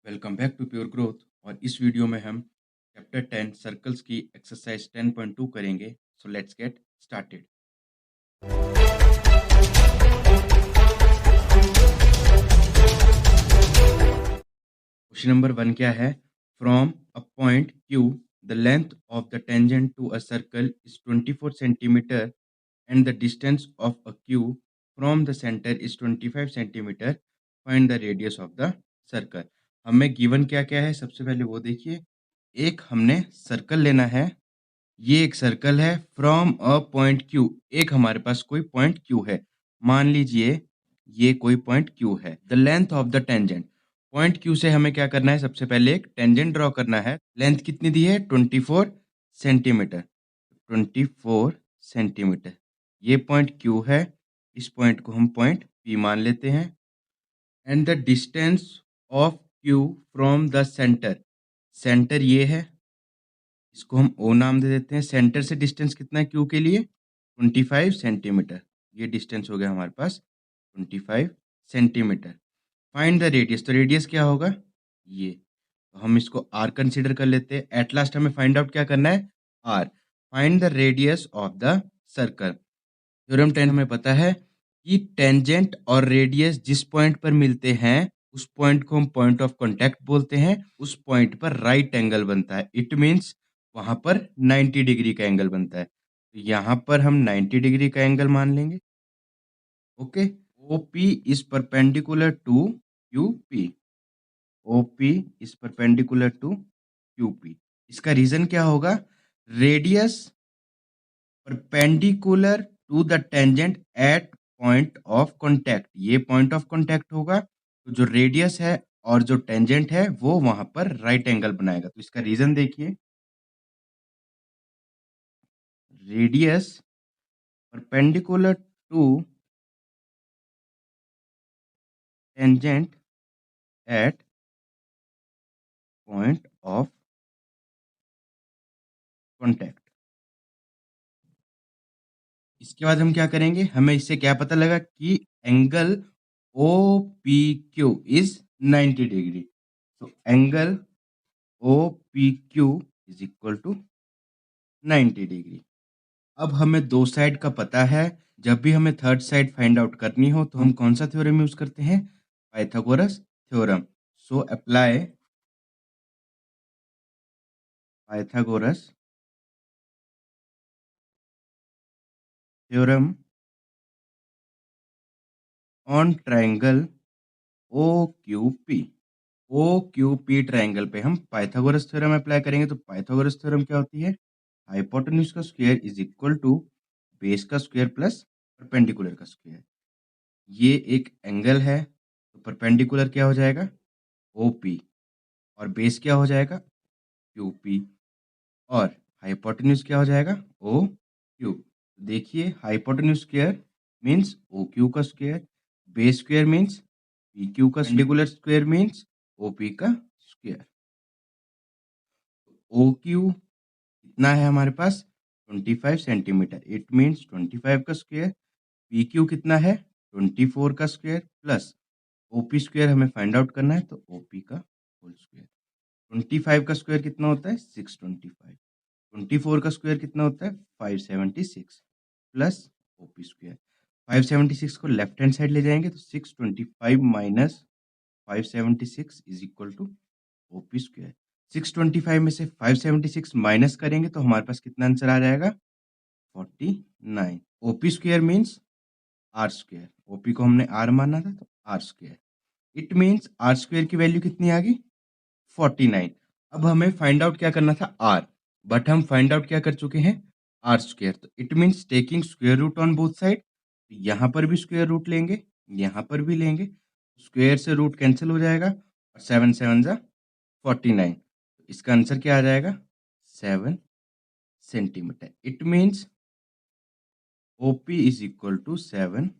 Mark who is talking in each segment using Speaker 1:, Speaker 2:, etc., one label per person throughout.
Speaker 1: Welcome back to Pure Growth. और इस video में हम चैप्टर 10 सर्कल्स की एक्सरसाइज 10.2 करेंगे। So let's get started. Question number 1 क्या है? From a point Q the length of the tangent to a circle is 24 centimetre and the distance of a Q from the center is 25 centimetre. Find the radius of the circle. हमें given क्या क्या है? सबसे पहले वो देखिए, एक हमने सर्कल लेना है। ये एक सर्कल है फ्रॉम अ पॉइंट Q। एक हमारे पास कोई पॉइंट Q है, मान लीजिए ये कोई पॉइंट Q है। The length of the tangent, point Q से हमें क्या करना है? सबसे पहले एक टेंजेंट ड्रॉ करना है। लेंथ कितनी दी है? 24 सेंटीमीटर। 24 सेंटीमीटर ये पॉइंट Q है। इस पॉइंट को हम पॉइंट P मान लेते हैं। And the distance of Q from the centre, centre ये है, इसको हम O नाम दे देते हैं। सेंटर से डिस्टेंस कितना है Q के लिए? 25 सेंटीमीटर। ये डिस्टेंस हो गया हमारे पास 25 सेंटीमीटर। फाइंड द रेडियस, तो रेडियस क्या होगा? ये, तो हम इसको R कंसिडर कर लेते हैं। एट लास्ट हमें फाइंड आउट क्या करना है? R। Find the radius of the circle. Theorem 10 हमें पता है कि टेंजेंट और रेडियस जिस पॉइंट पर मिलते हैं उस पॉइंट को हम पॉइंट ऑफ कांटेक्ट बोलते हैं। उस पॉइंट पर राइट एंगल बनता है। इट मींस वहां पर 90 डिग्री का एंगल बनता है। तो यहाँ पर हम 90 डिग्री का एंगल मान लेंगे। Okay. OP is perpendicular to QP। OP is perpendicular to QP। इसका रीजन क्या होगा? Radius perpendicular to the tangent at point of contact. ये पॉइंट ऑफ कांटेक्ट होगा, तो जो रेडियस है और जो टेंजेंट है वो वहां पर राइट एंगल बनाएगा। तो इसका रीजन देखिए, radius perpendicular to tangent at point of contact. इसके बाद हम क्या करेंगे? हमें इससे क्या पता लगा कि एंगल OPQ इज 90 डिग्री। तो angle OPQ is equal to 90 degree. अब हमें दो साइड का पता है। जब भी हमें थर्ड साइड फाइंड आउट करनी हो तो हम कौन सा थ्योरम यूज करते हैं? Pythagoras theorem. So apply Pythagoras theorem on triangle OQP। OQP triangle पे हम पाइथागोरस थ्योरम अप्लाई करेंगे। तो पाइथागोरस थ्योरम क्या होती है? हाइपोटेन्यूज का square is equal to base का स्क्वायर प्लस परपेंडिकुलर का स्क्वायर। ये एक एंगल है, तो परपेंडिकुलर क्या हो जाएगा? OP, और बेस क्या हो जाएगा? QP, और हाइपोटेन्यूज क्या हो जाएगा? OQ। देखिए, हाइपोटेन्यूज स्क्वायर मीन्स OQ का square, base square means PQ का, परपेंडिकुलर स्क्वायर मीन्स OP का स्क्वायर। OQ कितना है हमारे पास? 25 सेंटीमीटर। इट मीन्स 25 का स्क्वायर। PQ कितना है? 24 का स्क्वायर प्लस OP स्क्वायर हमें फाइंड आउट करना है, तो OP का होल स्क्वायर। 25 का स्क्वायर कितना होता है? 625। 24 का स्क्वायर कितना होता है? 576 प्लस OP स्क्वायर। 576 को लेफ्ट हैंड साइड ले जाएंगे तो 625 minus 576 is equal to OP square. 625 में से 576 माइनस करेंगे तो हमारे पास कितना आंसर आ जाएगा? 49। OP square means R square. OP को हमने R माना था, तो R square. It means R square की वैल्यू कितनी आ गई? 49। अब हमें फाइंड आउट क्या करना था? R, बट हम फाइंड आउट क्या कर चुके हैं? R square. तो it means taking square root on both side. यहाँ पर भी स्क्वायर रूट लेंगे, यहाँ पर भी लेंगे, स्क्वायर से रूट कैंसिल हो जाएगा और 7 7 जा 49। इसका आंसर क्या आ जाएगा? 7 centimetre. It means OP is equal to 7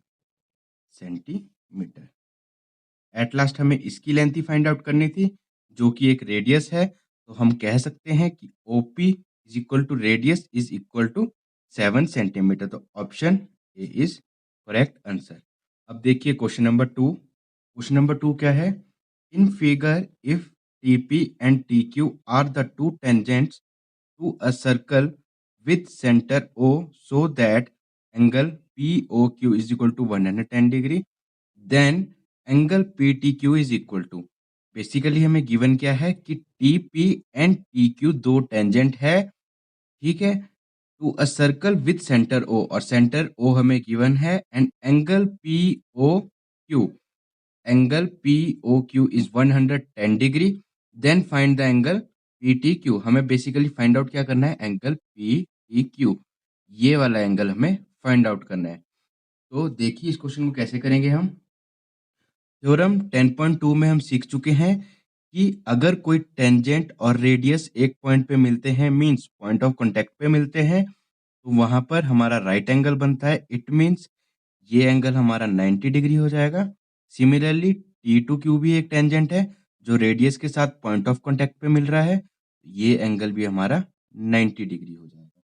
Speaker 1: centimetre. At last हमें इसकी लेंथ ही फाइंड आउट करनी थी, जो कि एक रेडियस है। तो हम कह सकते हैं कि OP is equal to radius is equal to 7 centimetre. तो option A is correct answer. अब देखिए क्वेश्चन नंबर 2। क्वेश्चन नंबर 2 क्या है? In figure if TP and TQ are the two tangents to a circle with center O so that angle POQ is equal to 110 degree, then angle PTQ is equal to, basically हमें given क्या है कि TP and TQ दो tangent है, ठीक है, to a circle with centre O, और centre O हमें गिवन है, and angle POQ is 110 degree. Then find the angle PTQ. हमें बेसिकली फाइंड आउट क्या करना है, एंगल PTQ, ये वाला एंगल हमें फाइंड आउट करना है। तो देखिए इस क्वेश्चन को कैसे करेंगे हम। थ्योरम 10.2 में हम सीख चुके हैं कि अगर कोई टेंजेंट और रेडियस एक पॉइंट पे मिलते हैं, मींस पॉइंट ऑफ कांटेक्ट पे मिलते हैं, तो वहां पर हमारा राइट एंगल बनता है। इट मींस ये एंगल हमारा 90 डिग्री हो जाएगा। सिमिलरली T2Q भी एक टेंजेंट है जो रेडियस के साथ पॉइंट ऑफ कांटेक्ट पे मिल रहा है, ये एंगल भी हमारा 90 डिग्री हो जाएगा।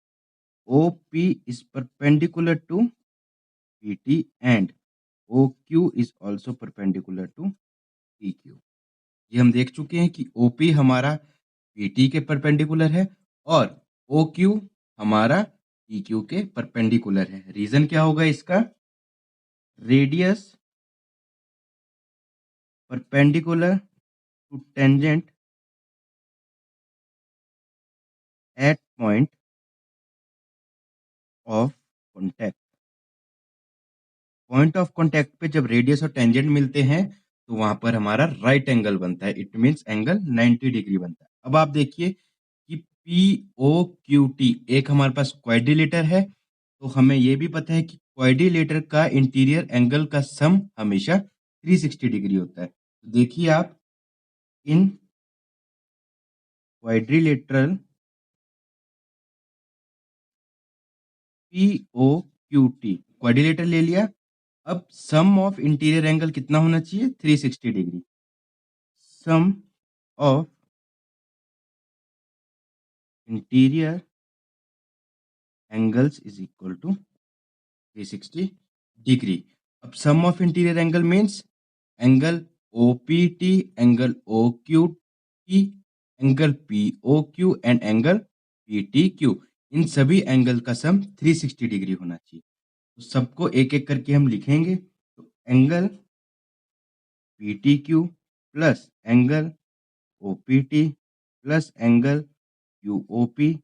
Speaker 1: OP is perpendicular to PT and OQ is also perpendicular to PQ। ये हम देख चुके हैं कि OP हमारा PT के परपेंडिकुलर है और OQ हमारा PQ के परपेंडिकुलर है। रीजन क्या होगा इसका, radius perpendicular to tangent at point of contact. Point of contact पे जब रेडियस और टेंजेंट मिलते हैं तो वहां पर हमारा राइट एंगल बनता है। इट मींस एंगल 90 डिग्री बनता है। अब आप देखिए कि POQT एक हमारे पास क्वाड्रिलेटर है, तो हमें यह भी पता है कि क्वाड्रिलेटर का इंटीरियर एंगल का सम हमेशा 360 डिग्री होता है। तो देखिए आप इन क्वाड्रिलेटरल POQT क्वाड्रिलेटर ले लिया। अब सम ऑफ इंटीरियर एंगल कितना होना चाहिए, 360 degree. Sum of interior angles is equal to 360 degree. अब sum of interior angle means angle OPT, angle OQT, angle POQ and angle PTQ, इन सभी एंगल का सम 360 डिग्री होना चाहिए। तो सबको एक एक करके हम लिखेंगे। तो angle PTQ plus angle OPT plus angle QOP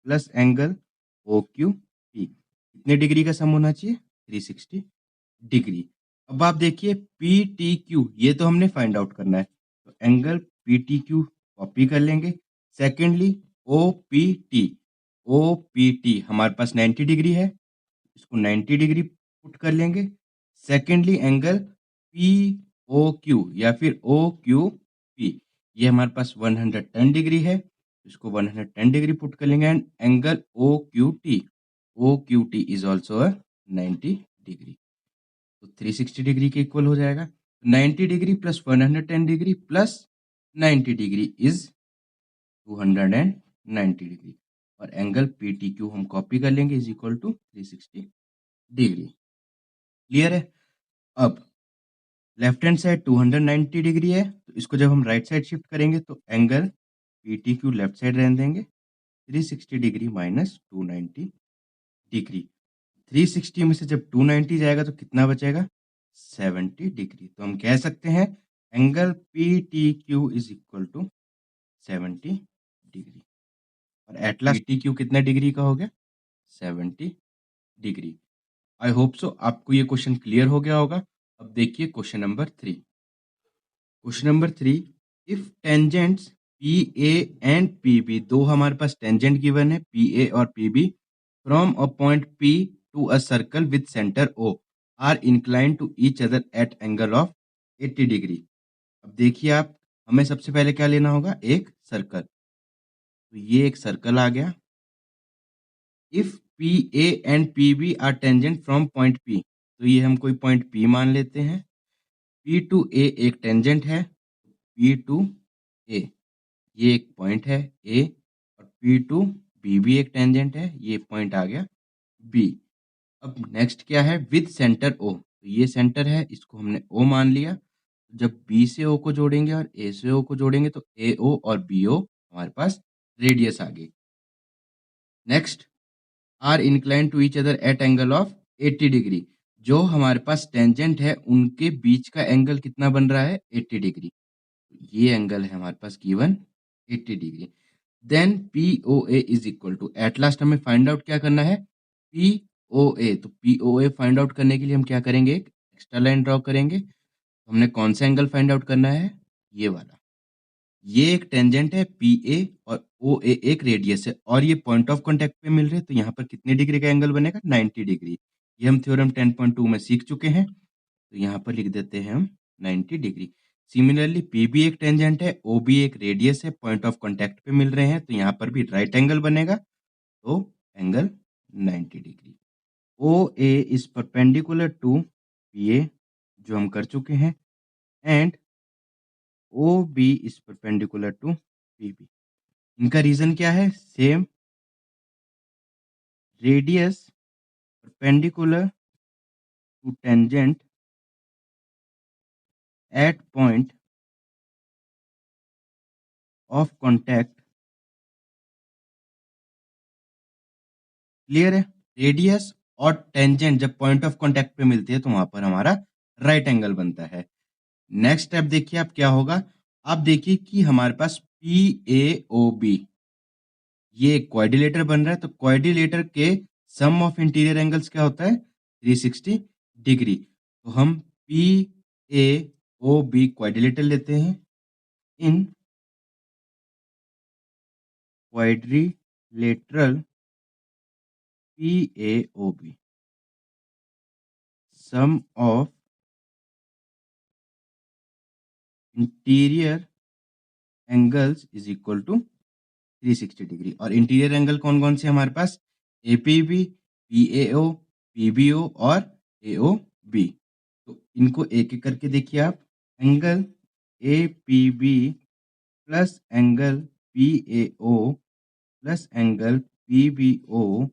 Speaker 1: plus angle OQT, कितने डिग्री का सम होना चाहिए, 360 डिग्री। अब आप देखिए PTQ, ये तो हमने फाइंड आउट करना है, तो एंगल PTQ कॉपी कर लेंगे। सेकेंडली OPT हमारे पास 90 डिग्री है, इसको 90 डिग्री पुट कर लेंगे। सेकेंडली एंगल POQ या फिर OQP, ये हमारे पास 110 डिग्री है, इसको 110 डिग्री पुट कर लेंगे। And angle OQT is also 90 degree, तो 360 डिग्री के इक्वल हो जाएगा। 90 degree plus 110 degree plus 90 degree is 290 degree, और एंगल PTQ हम कॉपी कर लेंगे is equal to 360 degree. Clear है। अब लेफ्ट हैंड साइड 290 डिग्री है, तो इसको जब हम राइट साइड शिफ्ट करेंगे तो एंगल PTQ लेफ्ट साइड रहने देंगे, 360 डिग्री माइनस 290 डिग्री। 360 में से जब 290 जाएगा तो कितना बचेगा, 70 डिग्री। तो हम कह सकते हैं angle PTQ is equal to 70 degree, और एट लास्ट PTQ कितना डिग्री का हो गया, 70 डिग्री। आई होप सो आपको ये क्वेश्चन क्लियर हो गया होगा। अब देखिए question number 3। Question number 3, if tangents PA and PB, दो हमारे पास टेंजेंट गिवन है PA और PB, from a point P to a circle with centre O are incline to each other at angle of 80 degree. अब देखिए आप, हमें सबसे पहले क्या लेना होगा, एक सर्कल। तो ये एक सर्कल आ गया। If PA and PB are tangent from point P, तो ये हम कोई पॉइंट P मान लेते हैं। P टू A एक टेंजेंट है, P टू A ये एक पॉइंट है A, और P टू B भी एक टेंजेंट है, ये पॉइंट आ गया B। अब नेक्स्ट क्या है, विद सेंटर O, तो ये सेंटर है, इसको हमने O मान लिया। जब बी से ओ को जोड़ेंगे और ए से ओ को जोड़ेंगे तो ए ओ और बी ओ हमारे पास रेडियस आ गई। Next, are incline to each other at angle of 80 degree. जो हमारे पास टेंजेंट है उनके बीच का एंगल कितना बन रहा है? 80 डिग्री। ये एंगल है हमारे पास given 80 degree. Then P O A is equal to, at last हमें फाइंड आउट क्या करना है? P O A. तो P O A find out करने के लिए हम क्या करेंगे? एक एक्स्ट्रा लाइन ड्रॉ करेंगे। हमने कौन सा एंगल फाइंड आउट करना है? ये वाला। ये एक टेंजेंट है पी ए और ओ ए एक रेडियस है और ये पॉइंट ऑफ कांटेक्ट पे मिल रहे हैं, तो यहाँ पर कितने डिग्री का एंगल बनेगा? 90 डिग्री। ये हम थ्योरम 10.2 में सीख चुके हैं, तो यहाँ पर लिख देते हैं हम 90 डिग्री। सिमिलरली पी भी एक टेंजेंट है, ओ भी एक रेडियस है, पॉइंट ऑफ कांटेक्ट पे मिल रहे हैं, तो यहाँ पर भी राइट एंगल बनेगा, तो angle 90 degree. O A is perpendicular to P A, जो हम कर चुके हैं, and O B is perpendicular to P B. इनका रीजन क्या है? Same, radius perpendicular to tangent at point of contact. Clear है? रेडियस और टेंजेंट जब पॉइंट ऑफ कांटेक्ट पे मिलती है तो वहां पर हमारा राइट एंगल बनता है। नेक्स्ट स्टेप देखिए अब क्या होगा। आप देखिए कि हमारे पास पी ए ओ बी ये क्वाड्रिलेटर बन रहा है, तो क्वाड्रिलेटर के सम ऑफ इंटीरियर एंगल्स क्या होता है? 360 डिग्री। तो हम P A O B quadrilateral लेते हैं। In quadrilateral P A O B, sum of interior angles is equal to 360 degree. और इंटीरियर एंगल कौन कौन से हमारे पास? A P B, P A O, P B O और ए ओ बी। तो इनको एक एक करके देखिए आप। Angle A P B plus angle P A O plus angle P B O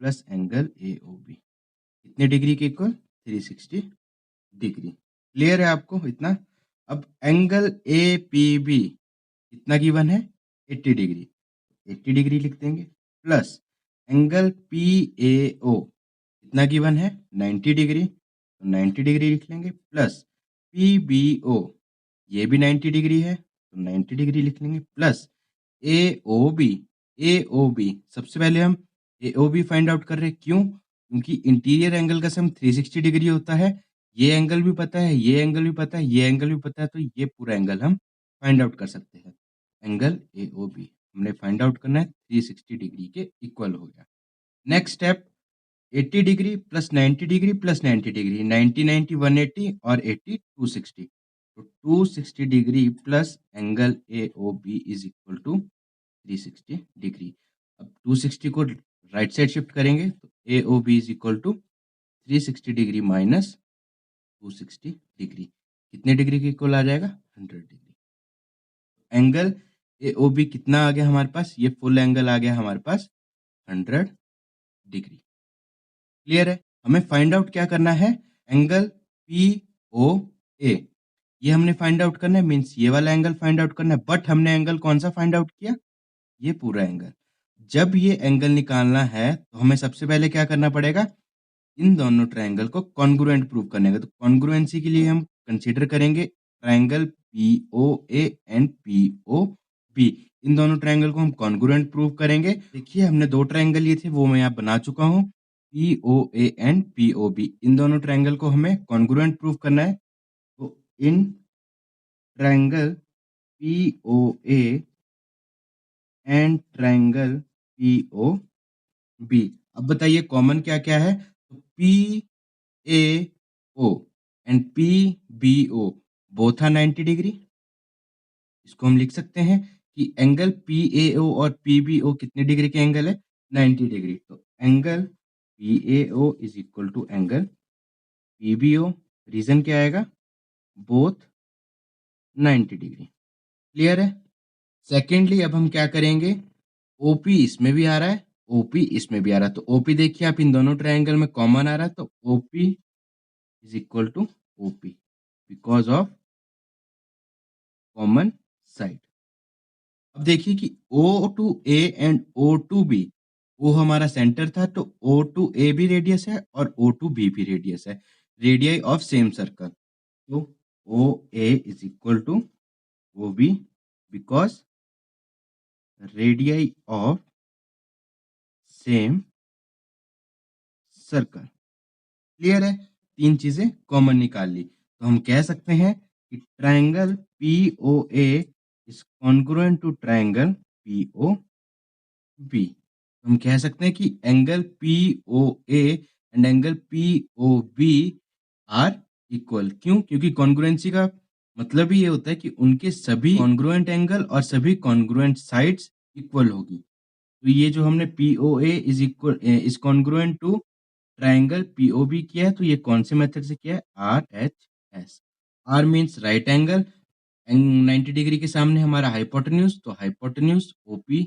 Speaker 1: plus angle A O B कितने degree के इक्वल? 360 डिग्री। क्लियर है आपको इतना? अब एंगल ए पी बी कितना गिवन है? 80 डिग्री। 80 डिग्री लिख देंगे, plus angle P A O कितना गिवन है? 90 डिग्री, तो 90 डिग्री लिख लेंगे, प्लस पी बी ओ ये भी 90 डिग्री है, तो 90 डिग्री लिख लेंगे, प्लस ए ओ बी। ए ओ बी सबसे पहले हम ए ओ बी फाइंड आउट कर रहे हैं, क्यों? क्योंकि इंटीरियर एंगल का सम 360 डिग्री होता है। ये एंगल भी पता है, ये एंगल भी पता है, ये एंगल भी पता है, तो ये पूरा एंगल हम फाइंड आउट कर सकते हैं। एंगल ए ओ बी हमने फाइंड आउट करना है, 360 डिग्री के इक्वल हो गया। Next step, 80 degree plus 90 degree plus 90 degree, 90 90 180 और 80 260, तो 260 degree plus angle A O B is equal to 360 degree. अब 260 को राइट साइड शिफ्ट करेंगे तो A O B is equal to 360 degree minus 260 degree, कितने डिग्री के इक्वल आ जाएगा? 100 degree. Angle A O B कितना आ गया हमारे पास? ये फुल एंगल आ गया हमारे पास 100 डिग्री। क्लियर है? हमें फाइंड आउट क्या करना है? एंगल पी ओ ए, ये हमने फाइंड आउट करना है, मीन्स ये वाला एंगल फाइंड आउट करना है। बट हमने एंगल कौन सा फाइंड आउट किया? ये पूरा एंगल। जब ये एंगल निकालना है तो हमें सबसे पहले क्या करना पड़ेगा? इन दोनों ट्रायंगल को कॉन्ग्रुएंट प्रूव करने का। तो कॉन्ग्रुएंसी के लिए हम कंसीडर करेंगे triangle P O A and P O B. इन दोनों ट्रायंगल को हम कॉन्ग्रुएंट प्रूव करेंगे। देखिए हमने दो ट्रायंगल लिए थे, वो मैं यहाँ बना चुका हूँ, P O A and P O B. इन दोनों ट्रायंगल को हमें कॉन्ग्रुएंट प्रूव करना है। तो in triangle P O A and triangle P O B, अब बताइए कॉमन क्या क्या है? तो P A O and P B O both are 90 degree. इसको हम लिख सकते हैं कि एंगल पी ए ओ और पी बी ओ कितने डिग्री के एंगल है? 90 डिग्री। तो angle P A O is equal to angle P B O. Reason क्या आएगा? Both 90 degree. क्लियर है? सेकेंडली अब हम क्या करेंगे? ओपी इसमें भी आ रहा है, ओपी इसमें भी आ रहा है, तो ओपी देखिए आप इन दोनों ट्रायंगल में कॉमन आ रहा है, तो OP is equal to OP because of common side. अब देखिए कि O to A and O to B, O हमारा सेंटर था तो O टू A भी रेडियस है और O टू B भी रेडियस है, रेडियाई ऑफ सेम सर्कल। तो OA is equal to OB because radii of same circle. Clear है? तीन चीजें कॉमन निकाल ली, तो हम कह सकते हैं कि triangle POA is congruent to triangle POB। हम कह सकते हैं कि angle POA and angle POB are equal. क्यों? क्योंकि कॉन्ग्रुएंसी का मतलब ही ये होता है कि उनके सभी कॉन्ग्रुएंट एंगल और सभी कॉन्ग्रुएंट साइड्स इक्वल होगी। तो ये जो हमने POA is equal is congruent to triangle POB किया है, तो ये कौन से मेथड से किया है? RHS। R means right angle, 90 degree के सामने हमारा हाइपोटेन्यूज, तो hypotenuse OP।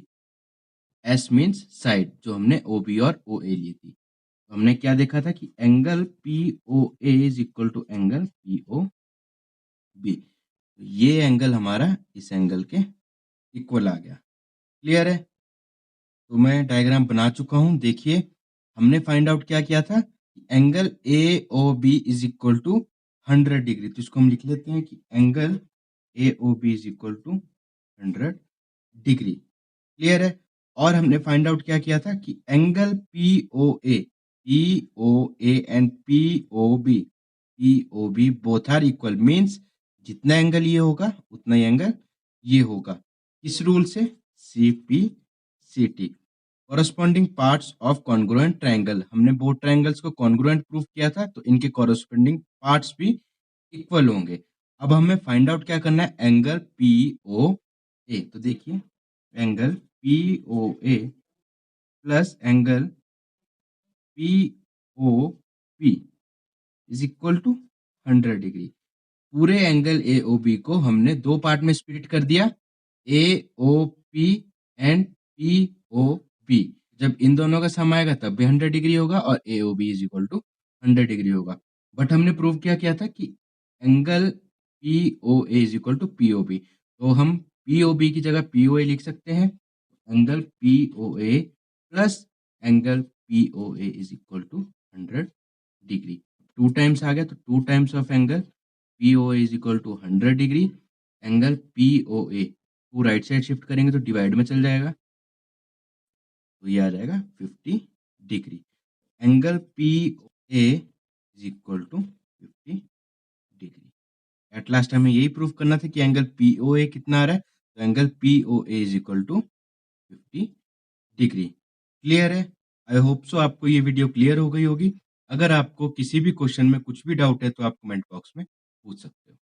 Speaker 1: S means side, जो हमने OB और OA ली थी। तो हमने क्या देखा था कि angle POA is equal to angle POB। तो ये एंगल हमारा इस एंगल के इक्वल आ गया। क्लियर है? तो मैं डायग्राम बना चुका हूं। देखिए, हमने फाइंड आउट क्या किया था? Angle AOB is equal to 100 degree. तो इसको हम लिख लेते हैं कि angle AOB is equal to 100 degree. Clear है? और हमने फाइंड आउट क्या किया था कि angle POA and POB both are equal, means जितना एंगल ये होगा उतना ही एंगल ये होगा। किस रूल से? CPCT, corresponding parts of congruent triangle. हमने बोथ ट्रायंगल्स को कॉन्ग्रुएंट प्रूफ किया था, तो इनके कॉरस्पॉन्डिंग पार्ट्स भी इक्वल होंगे। अब हमें फाइंड आउट क्या करना है? Angle POA। तो देखिए, angle POA plus angle POB is equal to 100 degree. पूरे एंगल AOB को हमने दो पार्ट में स्प्लिट कर दिया, AOP एंड POB। जब इन दोनों का सम आएगा तब भी 100 डिग्री होगा और AOB is equal to 100 degree होगा। बट हमने प्रूव किया था कि angle POA is equal to POB, तो हम POB की जगह POA लिख सकते हैं। Angle POA plus angle POA is equal to 100 degree. 2 times आ गया, तो 2 times of angle POA is equal to 100 degree. Angle POA को राइट साइड शिफ्ट करेंगे तो डिवाइड में चल जाएगा, तो ये आ जाएगा 50 degree. Angle POA is equal to 50 degree. At last हमें यही प्रूफ करना था कि एंगल POA कितना आ रहा है, तो angle POA is equal to 50 degree. Clear है? आई होप सो आपको ये वीडियो क्लियर हो गई होगी। अगर आपको किसी भी क्वेश्चन में कुछ भी डाउट है तो आप कमेंट बॉक्स में पूछ सकते हो।